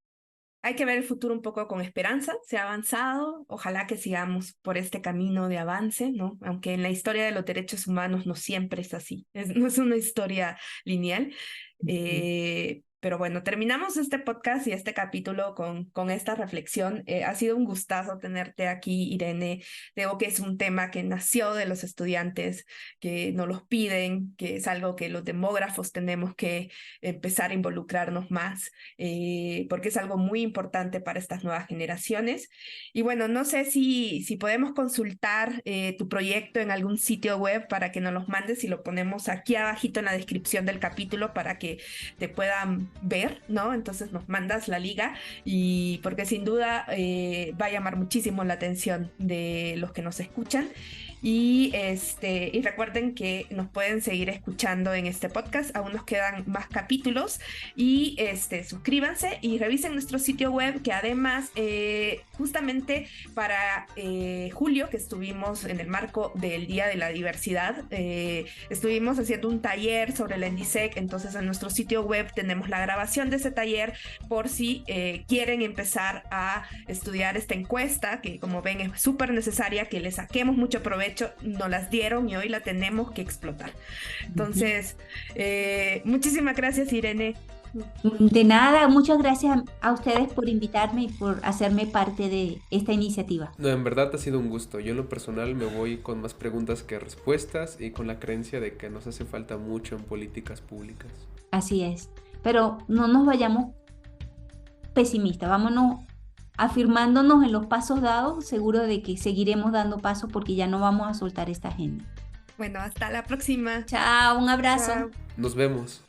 hay que ver el futuro un poco con esperanza. Se ha avanzado, ojalá que sigamos por este camino de avance, ¿no? Aunque en la historia de los derechos humanos no siempre es así, no es una historia lineal. Pero bueno, terminamos este podcast y este capítulo con esta reflexión. Ha sido un gustazo tenerte aquí, Irene. Creo que es un tema que nació de los estudiantes, que nos los piden, que es algo que los demógrafos tenemos que empezar a involucrarnos más, porque es algo muy importante para estas nuevas generaciones. Y bueno, no sé si podemos consultar tu proyecto en algún sitio web para que nos los mandes y lo ponemos aquí abajito en la descripción del capítulo para que te puedan ver, ¿no? Entonces nos mandas la liga y porque sin duda va a llamar muchísimo la atención de los que nos escuchan. Y recuerden que nos pueden seguir escuchando en este podcast, aún nos quedan más capítulos y suscríbanse y revisen nuestro sitio web, que además justamente para julio, que estuvimos en el marco del Día de la Diversidad, estuvimos haciendo un taller sobre la ENDISEC. Entonces en nuestro sitio web tenemos la grabación de ese taller por si quieren empezar a estudiar esta encuesta, que como ven es súper necesaria, que le saquemos mucho provecho. Nos las dieron y hoy la tenemos que explotar. Entonces, muchísimas gracias, Irene. De nada, muchas gracias a ustedes por invitarme y por hacerme parte de esta iniciativa. No, en verdad ha sido un gusto. Yo en lo personal me voy con más preguntas que respuestas y con la creencia de que nos hace falta mucho en políticas públicas. Así es. pero no nos vayamos pesimistas, vámonos afirmándonos en los pasos dados, seguro de que seguiremos dando pasos porque ya no vamos a soltar esta agenda. Bueno, hasta la próxima. Chao, un abrazo. Chao. Nos vemos.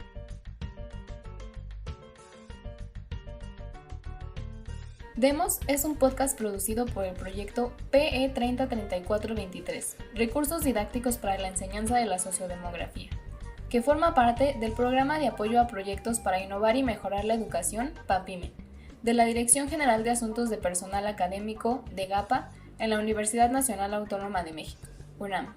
Demos es un podcast producido por el proyecto PE 303423, Recursos Didácticos para la Enseñanza de la Sociodemografía, que forma parte del Programa de Apoyo a Proyectos para Innovar y Mejorar la Educación, PAPIME, de la Dirección General de Asuntos de Personal Académico, de GAPA, en la Universidad Nacional Autónoma de México, UNAM.